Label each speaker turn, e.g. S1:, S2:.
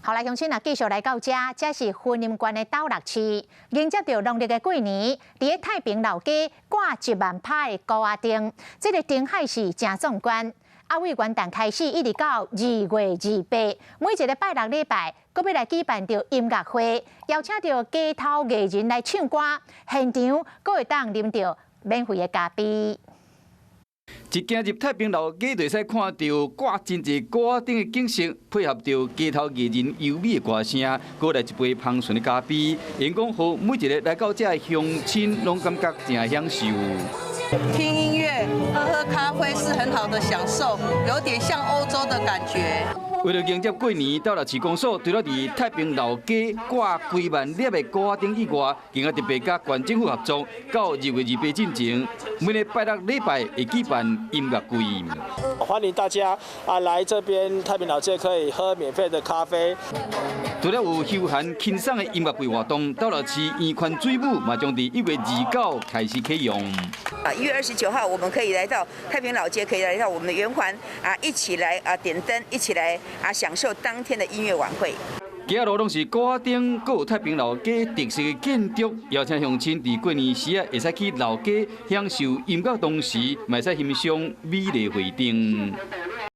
S1: 后来乡亲啊，继续来到这是云林县的斗六市，迎接到农历的过年，伫太平老街挂1万拍的高压灯，这个灯海是真壮观。为元旦开始，一直到2月28，每一个拜六礼拜，搁要来举办着音乐会，邀请到街头艺人来唱歌，现场搁会当啉到免费的咖啡。
S2: 一行入太平老街，就会使看到挂真侪歌灯的景色，配合着街头艺人优美的歌声，过来一杯香醇的咖啡，员工和每一个来到这的乡亲，拢感觉真享受。
S3: 听音乐、喝咖啡是很好的享受，有点像欧洲的感觉。
S2: 为了迎接过年，斗六市公所除了伫太平老街挂几万粒的高压灯以外，更加特别甲县政府合作，到2月28进前，每个拜六礼拜会举办音乐会。
S4: 欢迎大家来这边太平老街，可以喝免费的咖啡。
S2: 除了有休闲轻松的音乐会活动，斗六市圆环水舞嘛将伫1月29开始启用。
S5: 1月29号，我们可以来到太平老街，可以来到我们的圆环一起来点灯，一起来享受当天的音乐晚会。
S2: 街路拢是高压灯，还有太平老街特色的建筑，邀请乡亲伫过年时会使去老街享受音乐，同时嘛会使欣赏美丽花灯。